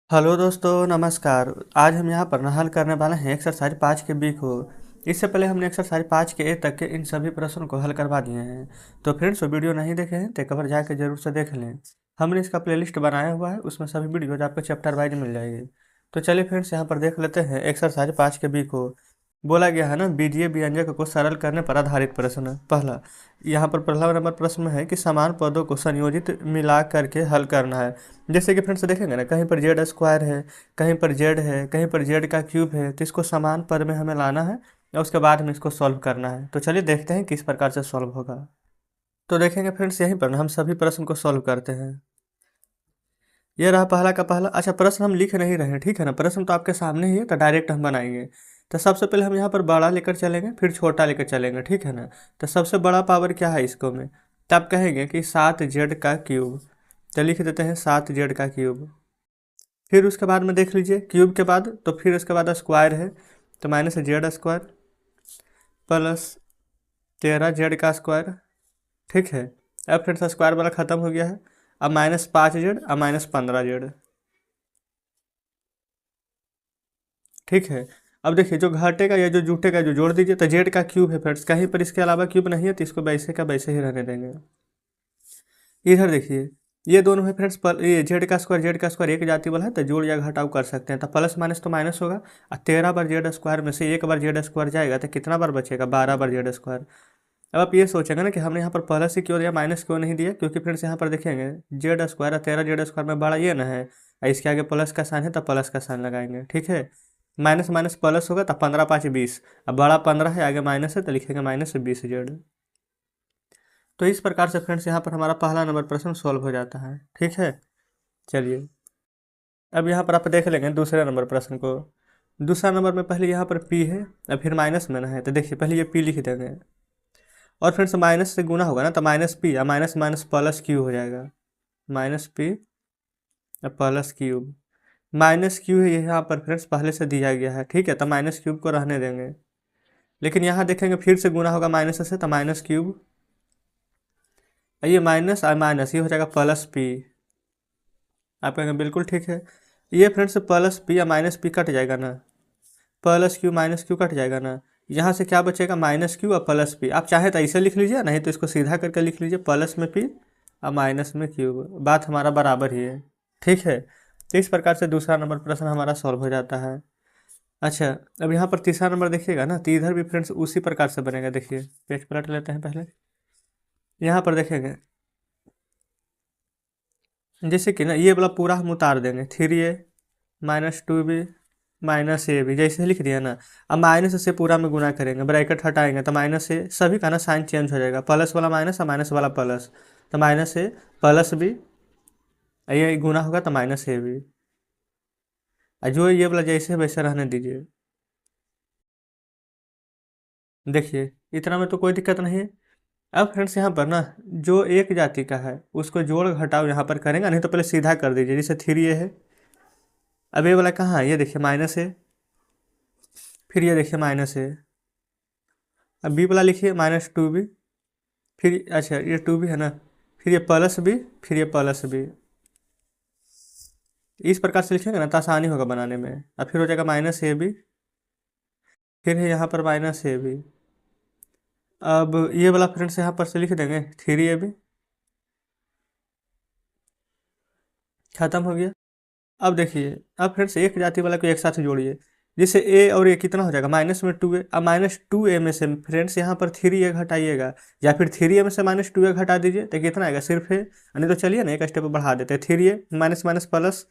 Hello दोस्तों, नमस्कार। आज हम यहाँ पर हल करने वाले हैं एक्सरसाइज 5 के बी को। इससे पहले हमने एक्सरसाइज 5 के ए तक के इन सभी प्रश्नों को हल करवा दिए हैं। तो फ्रेंड्स, वो वीडियो नहीं देखे हैं तो एक बार जाकर जरूर से देख लें। हमने इसका प्लेलिस्ट बनाया हुआ है, उसमें सभी वीडियोज आपको चैप्टर वाइज मिल जाएगी। तो चलिए फ्रेंड्स, यहाँ पर देख लेते हैं एक्सरसाइज 5 के बी को। बोला गया है ना, बीजीय व्यंजक को सरल करने पर आधारित प्रश्न। पहला, यहाँ पर पहला नंबर प्रश्न में है कि समान पदों को संयोजित मिला करके हल करना है। जैसे कि फ्रेंड्स देखेंगे ना, कहीं पर जेड स्क्वायर है, कहीं पर जेड है, कहीं पर जेड का क्यूब है, तो इसको समान पद में हमें लाना है और उसके बाद में इसको सॉल्व करना है। तो चलिए देखते हैं किस प्रकार से सॉल्व होगा। तो देखेंगे फ्रेंड्स, यहीं पर ना हम सभी प्रश्न को सॉल्व करते हैं। ये रहा पहला का पहला। अच्छा, प्रश्न हम लिख नहीं रहे हैं, ठीक है ना, प्रश्न तो आपके सामने ही है, तो डायरेक्ट हम बनाएंगे। तो सबसे पहले हम यहाँ पर बड़ा लेकर चलेंगे, फिर छोटा लेकर चलेंगे, ठीक है ना। तो सबसे बड़ा पावर क्या है इसको में, तो आप कहेंगे कि 7 जेड का क्यूब। तो लिख देते हैं 7 जेड का क्यूब। फिर उसके बाद में देख लीजिए क्यूब के बाद, तो फिर उसके बाद स्क्वायर है, तो minus Z square plus 13 Z का स्क्वायर। ठीक है, अब फिर से स्क्वायर वाला ख़त्म हो गया है। अब -5 जेड और -15 जेड। ठीक है, अब देखिए जो घटेगा या जो जुटेगा जो जोड़ दीजिए। तो जेड का क्यूब है फ्रेंड्स, कहीं पर इसके अलावा क्यूब नहीं है, तो इसको वैसे का वैसे ही रहने देंगे। इधर देखिए, ये दोनों है फ्रेंड्स, ये जेड का स्क्वायर एक जाति वाला है, तो जोड़ या घटाव कर सकते हैं। तो प्लस माइनस तो माइनस होगा, और 13 बार जेड स्क्वायर में से एक बार जेड स्क्वायर जाएगा तो कितना बार बचेगा, 12 बार जेड स्क्वायर। अब आप ये सोचेंगे ना कि हमने यहाँ पर प्लस ही क्यों दिया, माइनस क्यों नहीं दिया, क्योंकि फ्रेंड्स यहाँ पर देखेंगे जेड स्क्वायर और 13 जेड स्क्वायर में बड़ा ये ना है, और इसके आगे प्लस का साइन है तो प्लस का साइन लगाएंगे। ठीक है, माइनस माइनस प्लस होगा तो 15×5 = 20। अब बड़ा 15 है, आगे माइनस है, तो लिखेंगे -20 जेड। तो इस प्रकार से फ्रेंड्स यहाँ पर हमारा पहला नंबर प्रश्न सॉल्व हो जाता है। ठीक है, चलिए अब यहाँ पर आप देख लेंगे दूसरे नंबर प्रश्न को। दूसरा नंबर में पहले यहाँ पर पी है और फिर माइनस में ना है, तो देखिए पहले ये पी लिख देंगे, और फ्रेंड्स माइनस से गुना होगा ना, तो माइनस पी या माइनस माइनस प्लस क्यू हो जाएगा। Minus P plus cube. Minus Q है यहाँ पर फ्रेंड्स पहले से दिया गया है, ठीक है, तो माइनस क्यूब को रहने देंगे। लेकिन यहाँ देखेंगे फिर से गुना होगा माइनस से, तो माइनस क्यूब, ये माइनस और माइनस ये हो जाएगा प्लस पी। आप कहेंगे बिल्कुल ठीक है। ये फ्रेंड्स प्लस पी या माइनस पी कट जाएगा ना, plus Q minus Q cut जाएगा ना, यहाँ से क्या बचेगा, माइनस क्यू और प्लस पी। आप चाहे तो ऐसे लिख लीजिए, नहीं तो इसको सीधा करके लिख लीजिए, प्लस में पी और माइनस में क्यू। बात हमारा बराबर ही है। ठीक है, तो इस प्रकार से दूसरा नंबर प्रश्न हमारा सॉल्व हो जाता है। अच्छा, अब यहाँ पर तीसरा नंबर देखिएगा ना, तो इधर भी फ्रेंड्स उसी प्रकार से बनेगा। देखिए पेज पलट लेते हैं पहले, यहाँ पर देखेंगे जैसे कि ना ये वाला पूरा हम उतार देंगे, 3a -2b -ab, जैसे लिख दिया ना। अब माइनस से पूरा में गुना करेंगे, ब्रैकेट हटाएंगे तो माइनस से सभी का ना साइन चेंज हो जाएगा, प्लस वाला माइनस और माइनस वाला प्लस, तो माइनस से प्लस बी, ये गुना होगा तो माइनस ए बी, और जो ये वाला जैसे वैसे रहने दीजिए। देखिए इतना में तो कोई दिक्कत नहीं है। अब फ्रेंड्स यहाँ पर ना जो एक जाति का है उसको जोड़ घटाव यहाँ पर करेंगे, नहीं तो पहले सीधा कर दीजिए, जैसे 3a है। अब ये वाला कहाँ है, ये देखिए माइनस है, फिर ये देखिए माइनस है। अब बी वाला लिखिए -2b, फिर अच्छा ये 2b है ना, फिर ये प्लस बी, फिर ये प्लस बी। इस प्रकार से लिखेंगे ना तो आसानी होगा बनाने में। अब फिर हो जाएगा -ab, फिर है यहाँ पर -ab। अब ये वाला फ्रेंड्स यहाँ पर से लिख देंगे 3ab, खत्म हो गया। अब देखिए, अब फ्रेंड्स एक जाति वाला को एक साथ जोड़िए, जिससे ए और ए कितना हो जाएगा, माइनस में 2a। अब -2a में से फ्रेंड्स यहाँ पर 3a घटाइएगा, या फिर 3a में से -2a घटा दीजिए, तो कितना आएगा, सिर्फ है। नहीं तो चलिए ना एक स्टेप बढ़ा देते हैं, 3a माइनस माइनस प्लस,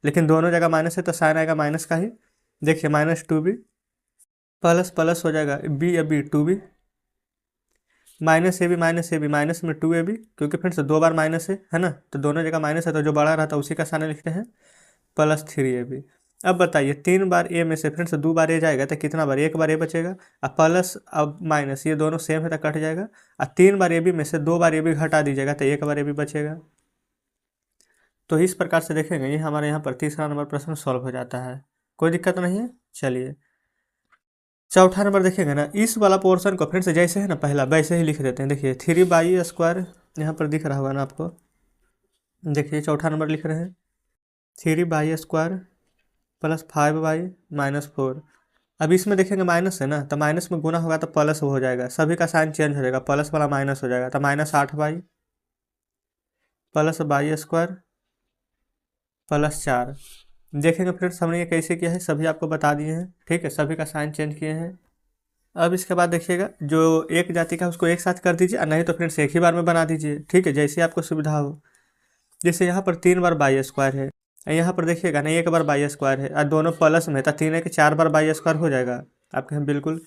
लेकिन दोनों जगह माइनस है तो साइन आएगा माइनस का ही। देखिए -2b प्लस प्लस हो जाएगा बी, अब बी 2b, -ab माइनस में 2ab, क्योंकि फ्रेंड्स दो बार माइनस है ना, तो दोनों जगह माइनस है, तो जो बड़ा रहता है उसी का साइन लिखते हैं, +3ab। अब बताइए 3 बार ए में से फ्रेंड्स 2 बार ए जाएगा तो कितना बार, एक बार ए बचेगा, अब प्लस अब माइनस ये दोनों सेम है तो कट जाएगा, और 3 बार ए बी में से 2 बार ए बी घटा दीजिएगा तो एक बार ए बी बचेगा। तो इस प्रकार से देखेंगे ये हमारे यहाँ पर तीसरा नंबर प्रश्न सॉल्व हो जाता है, कोई दिक्कत नहीं है। चलिए चौथा नंबर देखेंगे ना, इस वाला पोर्शन को फ्रेंड्स जैसे है ना पहला वैसे ही लिख देते हैं। देखिए 3/2 यहाँ पर दिख रहा होगा ना आपको, देखिए चौथा नंबर लिख रहे हैं। 3 y² प्लस 5y-4। अब इसमें देखेंगे माइनस है ना, तो माइनस में गुना होगा तो प्लस हो जाएगा, सभी का साइन चेंज हो जाएगा, प्लस वाला माइनस हो जाएगा, तो -8y प्लस y² प्लस 4। देखेंगे फ्रेंड्स हमने ये कैसे किया है, सभी आपको बता दिए हैं, ठीक है, सभी का साइन चेंज किए हैं। अब इसके बाद देखिएगा जो एक जाति का उसको एक साथ कर दीजिए, और नहीं तो फ्रेंड्स एक ही बार में बना दीजिए, ठीक है, जैसे आपको सुविधा हो। जैसे यहाँ पर 3 बार y² है, यहाँ पर देखिएगा ना 1 बार y² है, और दोनों प्लस में, तो 3 है कि 4 बार y² हो जाएगा आपके यहाँ बिल्कुल।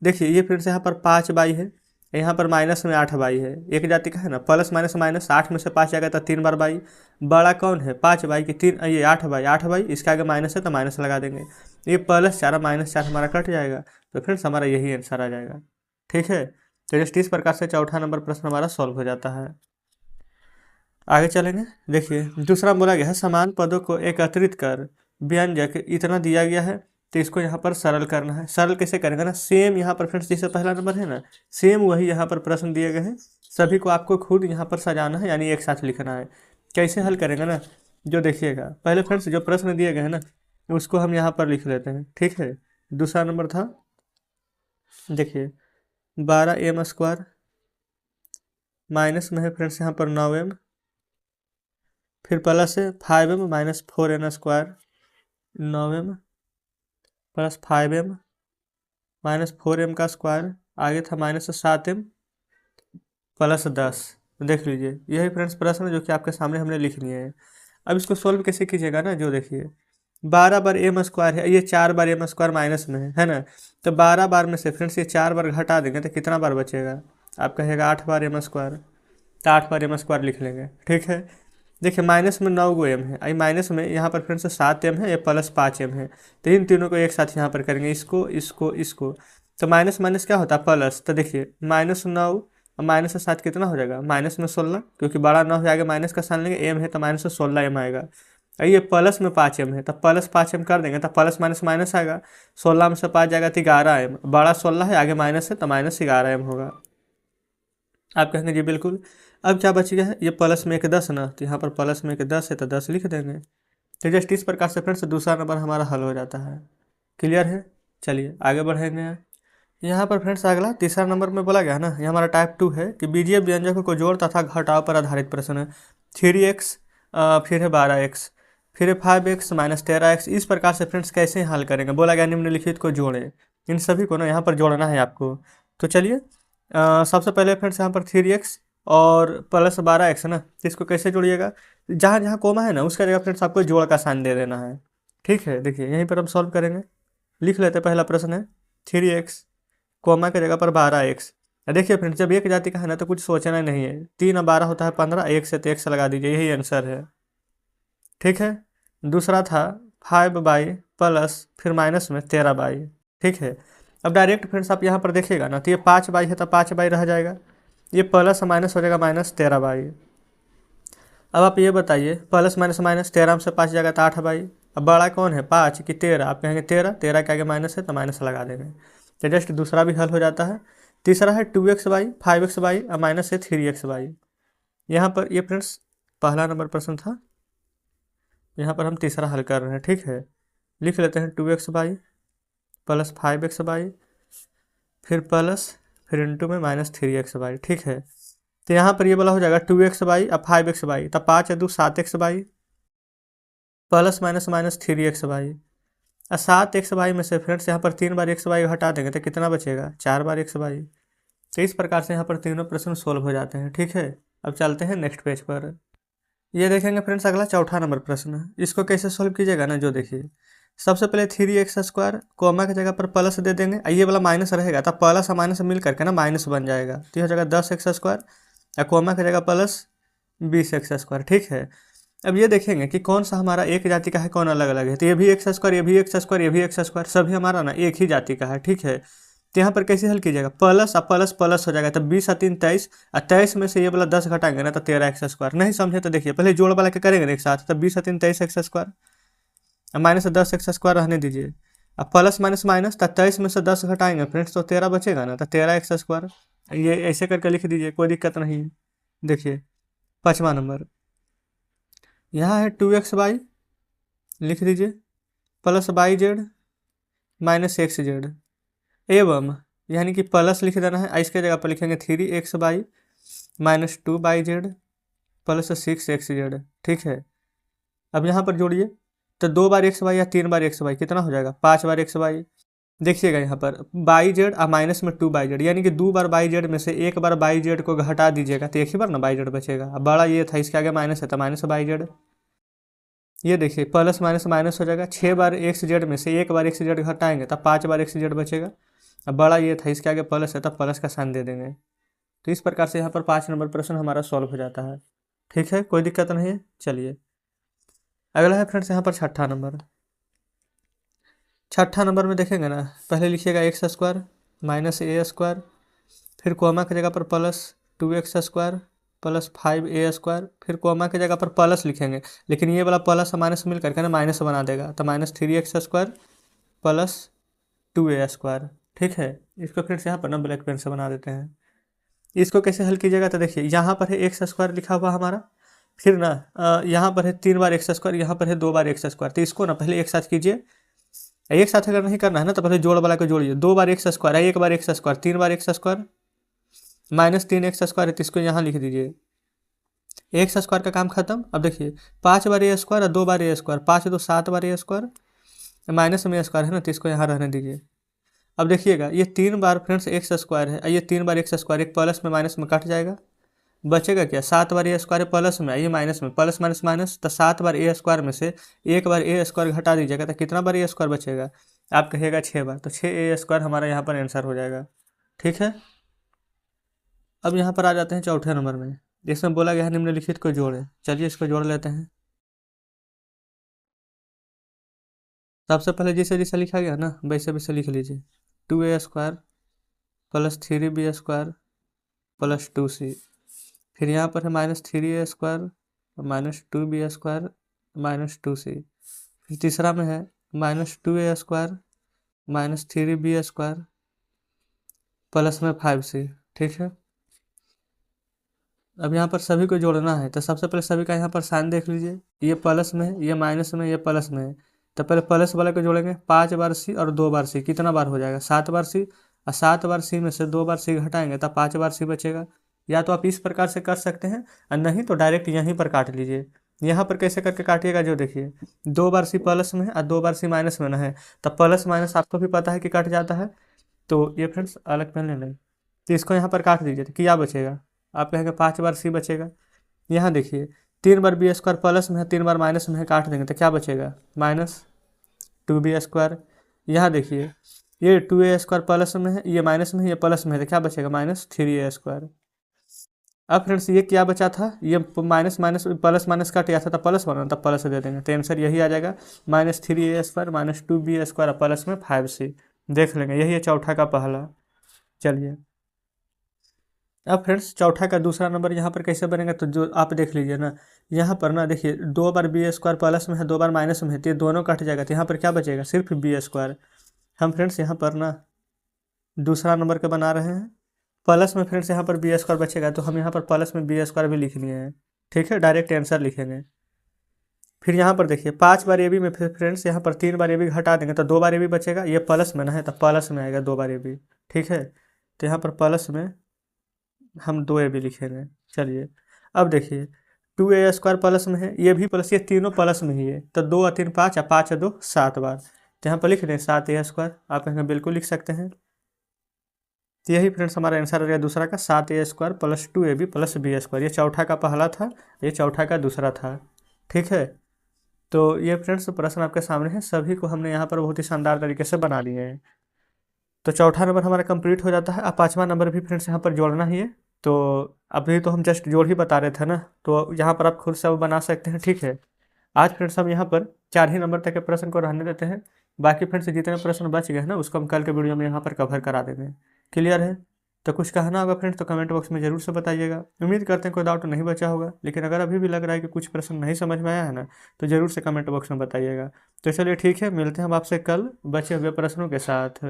देखिए ये फिर से यहाँ पर 5y है, यहाँ पर माइनस में 8y है, एक जाति का है ना, प्लस माइनस माइनस, 8 में से 5 जाएगा तो 3 बार y। बड़ा कौन है 5y की 3, ये 8y इसके आगे माइनस है तो माइनस लगा देंगे, ये +4 -4 हमारा कट जाएगा, तो फ्रेंड्स हमारा यही आंसर आ जाएगा, ठीक है। तो जस्ट इस प्रकार से चौथा नंबर प्रश्न हमारा सॉल्व हो जाता है। आगे चलेंगे, देखिए दूसरा बोला गया है समान पदों को एकत्रित कर व्यंजक इतना दिया गया है, तो इसको यहाँ पर सरल करना है। सरल कैसे करेंगे ना, सेम यहाँ पर फ्रेंड्स जैसे पहला नंबर है ना, सेम वही यहाँ पर प्रश्न दिए गए हैं, सभी को आपको खुद यहाँ पर सजाना है, यानी एक साथ लिखना है। कैसे हल करेंगे ना, जो देखिएगा पहले फ्रेंड्स जो प्रश्न दिए गए हैं ना उसको हम यहाँ पर लिख लेते हैं, ठीक है। दूसरा नंबर था, देखिए 12m² माइनस में है फ्रेंड्स यहाँ पर 9m, फिर प्लस है 5m -4n², 9m plus 5m -4m का स्क्वायर, आगे था -7m प्लस 10। देख लीजिए यही फ्रेंड्स प्रश्न है जो कि आपके सामने हमने लिख लिए हैं। अब इसको सोल्व कैसे कीजिएगा ना, जो देखिए 12 बार m² है, ये 4 बार m² माइनस में है ना, तो 12 बार में से फ्रेंड्स ये 4 बार घटा देंगे तो कितना बार बचेगा, आप कहेगा 8 बार m², तो 8 बार m² लिख लेंगे, ठीक है। देखिए माइनस में 9 m है, आई माइनस में यहाँ पर फ्रेंड्स 7m है, ये प्लस 5m है, तो इन तीनों को एक साथ यहाँ पर करेंगे, इसको इसको इसको, तो माइनस माइनस क्या होता है प्लस, तो देखिए -9 और -7 कितना हो जाएगा, -16, क्योंकि बड़ा 9 है आगे माइनस का साइन लेंगे, m है तो -16m आएगा। ये प्लस में 5m है, तो प्लस 5m कर देंगे तो प्लस माइनस माइनस आएगा, 16 में से 5 जाएगा तो 11m, बड़ा 16 है आगे माइनस है तो -11m होगा। आप कहेंगे जी बिल्कुल। अब क्या बच गया है, ये प्लस में एक 10 ना, तो यहाँ पर प्लस में एक 10 है तो 10 लिख देंगे। तो जस्ट इस प्रकार से फ्रेंड्स दूसरा नंबर हमारा हल हो जाता है। क्लियर है, चलिए आगे बढ़ेंगे। यहाँ पर फ्रेंड्स अगला तीसरा नंबर में बोला गया ना, ये हमारा टाइप 2 है कि बीजीय व्यंजकों को जोड़ तथा घटाव पर आधारित प्रश्न है। 3x फिर है 12x फिर है 5x -13x, इस प्रकार से फ्रेंड्स कैसे हल करेंगे, बोला गया निम्नलिखित को जोड़े, इन सभी को ना यहाँ पर जोड़ना है आपको। तो चलिए सबसे पहले फ्रेंड्स यहाँ पर 3x और प्लस 12x है ना, तो इसको कैसे जोड़िएगा, जहाँ जहाँ कोमा है ना उसका जगह फ्रेंड्स आपको जोड़ का साइन दे देना है, ठीक है। देखिए यहीं पर हम सॉल्व करेंगे, लिख लेते हैं। पहला प्रश्न है 3x कोमा की जगह पर 12x। देखिए फ्रेंड्स जब एक जाति का है ना तो कुछ सोचना नहीं है, 3 और 12 होता है 15, एक से तो एक से लगा दीजिए, यही आंसर है, ठीक है। दूसरा था 5y प्लस फिर माइनस में 13y, ठीक है। अब डायरेक्ट फ्रेंड्स आप यहाँ पर देखिएगा ना, तो ये 5y है तो 5y रह जाएगा, ये प्लस माइनस हो जाएगा -13y। अब आप ये बताइए प्लस माइनस माइनस 13 में से 5 जाएगा तो 8y। अब बड़ा कौन है 5 कि 13, आप कहेंगे 13 के आगे माइनस है तो माइनस लगा देंगे, तो जस्ट दूसरा भी हल हो जाता है। तीसरा है 2xy 5xy और माइनस है 3xy। यहाँ पर ये फ्रेंड्स पहला नंबर प्रश्न था, यहाँ पर हम तीसरा हल कर रहे हैं, ठीक है। लिख लेते हैं 2xy प्लस 5xy फिर प्लस फिर इंटू में -3xy, ठीक है। तो यहाँ पर ये वाला हो जाएगा 2xy और 5xy, तब 5 2 7xy प्लस माइनस -3xy और 7xy में से फ्रेंड्स यहाँ पर 3 बार xy हटा देंगे तो कितना बचेगा, 4 बार xy। तो इस प्रकार से यहाँ पर तीनों प्रश्न सोल्व हो जाते हैं, ठीक है। अब चलते हैं नेक्स्ट पेज पर। ये देखेंगे फ्रेंड्स अगला चौथा नंबर प्रश्न है, इसको कैसे सोल्व कीजिएगा ना, जो देखिए सबसे पहले 3x² कोमा की जगह पर प्लस दे देंगे, ये वाला माइनस रहेगा तब प्लस और माइनस मिल करके ना माइनस बन जाएगा, तो ये हो जाएगा 10x² और कोमा की जगह प्लस 20x², ठीक है। अब ये देखेंगे कि कौन सा हमारा एक जाति का है कौन अलग अलग है, तो ये भी x², ये भी x², ये भी x², सभी हमारा ना एक ही जाति का है, ठीक है। तो यहाँ पर कैसे हल कीजिएगा, प्लस और प्लस प्लस हो जाएगा, तो 20 और 3 23 और 23 में से ये वाला 10 घटाएंगे ना तो 13x²। नहीं समझे तो देखिए पहले जोड़ वाला के करेंगे ना एक साथ, तो 20 और 3 23x² और -10x² रहने दीजिए, अब प्लस माइनस माइनस, तो 23 में से 10 घटाएंगे फ्रेंड्स तो 13 बचेगा ना, तो 13x²। ये ऐसे करके लिख दीजिए, कोई दिक्कत नहीं है। देखिए 5वां नंबर यहाँ है 2xy लिख दीजिए plus Y Z minus X Z एवं, यानी कि प्लस लिख देना है, इसके जगह पर लिखेंगे 3x/y minus 2y/z plus 6x/z। ठीक है, अब यहाँ पर जोड़िए तो 2 बार XY या 3 बार XY कितना हो जाएगा 5 बार XY। देखिएगा यहाँ पर बाई जेड और माइनस में 2y/z, यानी कि 2 बार y/z में से 1 बार y/z को घटा दीजिएगा तो एक ही बार ना y/z बचेगा। अब बड़ा ये था, इसके आगे माइनस है तो माइनस y/z। ये देखिए प्लस माइनस माइनस हो जाएगा, 6 बार XZ में से 1 बार XZ घटाएंगे तब 5 बार XZ बचेगा। अब बड़ा ये था, इसके आगे प्लस है तब प्लस का साइन दे देंगे। तो इस प्रकार से यहाँ पर 5 नंबर प्रश्न हमारा सॉल्व हो जाता है। ठीक है, कोई दिक्कत नहीं है। चलिए अगला है फ्रेंड्स यहाँ पर छठा नंबर। छठा नंबर में देखेंगे ना, पहले लिखिएगा x² माइनस a², फिर कोमा की जगह पर प्लस 2x² प्लस 5a², फिर कोमा की जगह पर प्लस लिखेंगे, लेकिन ये वाला प्लस माइनस मिल करके ना माइनस बना देगा तो माइनस 3x² प्लस 2a²। ठीक है, इसको फिर से यहाँ पर ना ब्लैक पेन से बना देते हैं। इसको कैसे हल कीजिएगा तो देखिए यहाँ पर है x² लिखा हुआ हमारा, फिर ना यहाँ पर है 3 बार x², यहाँ पर है 2 बार x²। तो इसको ना पहले एक साथ कीजिए, एक साथ अगर नहीं करना है ना तो पहले जोड़ वाला को जोड़िए। 2 बार x² है, 1 बार x², 3 बार x² माइनस 3x² है तो इसको यहाँ लिख दीजिए। x² का काम खत्म। अब देखिए 5 बार a² और 2 बार a², 5 2 7 बार a², माइनस में a² है ना तो इसको यहाँ रहने दीजिए। अब देखिएगा ये 3 बार फ्रेंड्स x² है, ये 3 बार x², एक प्लस में माइनस में कट जाएगा, बचेगा क्या 7 बार a² प्लस में, ये माइनस में, प्लस माइनस माइनस, तो 7 बार a² में से 1 बार a² घटा दीजिएगा तो कितना बार a² बचेगा, आप कहिएगा 6 बार, तो 6a² हमारा यहाँ पर आंसर हो जाएगा। ठीक है, अब यहाँ पर आ जाते हैं चौथे नंबर में, जिसमें बोला गया है निम्नलिखित को जोड़े। चलिए इसको जोड़ लेते हैं। सबसे पहले जैसे जैसे लिखा गया ना वैसे वैसे लिख लीजिए, 2a² plus 3b² plus 2c, फिर यहाँ पर है minus 3a² minus 2b² minus 2c, फिर तीसरा में है minus 2a² minus 3b² plus में 5c। ठीक है, अब यहाँ पर सभी को जोड़ना है तो सबसे पहले सभी का यहाँ पर साइन देख लीजिए, ये प्लस में है, ये माइनस में, ये प्लस में है, तो पहले प्लस वाले को जोड़ेंगे। 5 बार c और 2 बार c कितना बार हो जाएगा 7 बार c, और 7 बार c में से 2 बार c घटाएंगे तब 5 बार c बचेगा। या तो आप इस प्रकार से कर सकते हैं और नहीं तो डायरेक्ट यहीं पर काट लीजिए। यहाँ पर कैसे करके काटिएगा, जो देखिए 2 बार c प्लस में है और 2 बार c माइनस में ना है, तब प्लस माइनस आपको भी पता है कि कट जाता है। तो ये फ्रेंड्स अलग पेन ले लें, तो इसको यहाँ पर काट दीजिए तो क्या बचेगा, आप कहेंगे 5 बार c बचेगा। यहाँ देखिए 3 बार b² प्लस में है, 3 बार माइनस में है, काट देंगे तो क्या बचेगा माइनस 2b²। यहाँ देखिए ये 2a² प्लस में है, ये माइनस में है, ये प्लस में है, तो क्या बचेगा माइनस 3a²। अब फ्रेंड्स ये क्या बचा था, ये minus minus plus minus cut गया था तब प्लस बना, तब प्लस दे देंगे तो आंसर यही आ जाएगा minus 3a² minus 2b² plus में 5c। देख लेंगे, यही है चौथा का पहला। चलिए अब फ्रेंड्स चौथा का दूसरा नंबर यहाँ पर कैसे बनेगा, तो जो आप देख लीजिए ना, यहाँ पर ना देखिए 2 बार b² प्लस में है, 2 बार माइनस में है, तो ये दोनों कट जाएगा तो यहाँ पर क्या बचेगा सिर्फ b²। हम फ्रेंड्स यहाँ पर ना दूसरा नंबर का बना रहे हैं, प्लस में फ्रेंड्स यहाँ पर b² बचेगा तो हम यहाँ पर प्लस में b² भी लिख लिए हैं। ठीक है, डायरेक्ट आंसर लिखेंगे। फिर यहाँ पर देखिए 5 बार ए बी में फिर फ्रेंड्स यहाँ पर 3 बार ए बी घटा देंगे तो 2 बार ए बी बचेगा, ये प्लस में ना है तो प्लस में आएगा 2 बार ए बी। ठीक है, तो यहाँ पर प्लस में हम 2 ए बी लिखेंगे। चलिए अब देखिए 2a² प्लस में है, ये भी प्लस, ये तीनों प्लस में ही है, तो 2 और 3 5 और 5 और 2 7 बार, तो यहाँ पर लिख दें 7a²। आप यहाँ बिल्कुल लिख सकते हैं। तो यही फ्रेंड्स हमारा आंसर आ गया दूसरा का 7a² plus 2ab plus b²। ये चौथा का पहला था, ये चौथा का दूसरा था। ठीक है, तो ये फ्रेंड्स प्रश्न आपके सामने है, सभी को हमने यहाँ पर बहुत ही शानदार तरीके से बना लिए हैं। तो चौथा नंबर हमारा कंप्लीट हो जाता है। अब पाँचवा नंबर भी फ्रेंड्स यहाँ पर जोड़ना ही है, तो अभी तो हम जस्ट जोड़ ही बता रहे थे ना, तो यहाँ पर आप खुद से बना सकते हैं। ठीक है, आज फ्रेंड्स हम यहाँ पर 4 ही नंबर तक के प्रश्न को रहने देते हैं, बाकी फ्रेंड्स जितने प्रश्न बच गए हैं ना उसको हम कल के वीडियो में यहाँ पर कवर करा देंगे। क्लियर है, तो कुछ कहना होगा फ्रेंड्स तो कमेंट बॉक्स में जरूर से बताइएगा। उम्मीद करते हैं कोई डाउट नहीं बचा होगा, लेकिन अगर अभी भी लग रहा है कि कुछ प्रश्न नहीं समझ में आया है ना तो ज़रूर से कमेंट बॉक्स में बताइएगा। तो चलिए ठीक है, मिलते हैं हम आपसे कल बचे हुए प्रश्नों के साथ।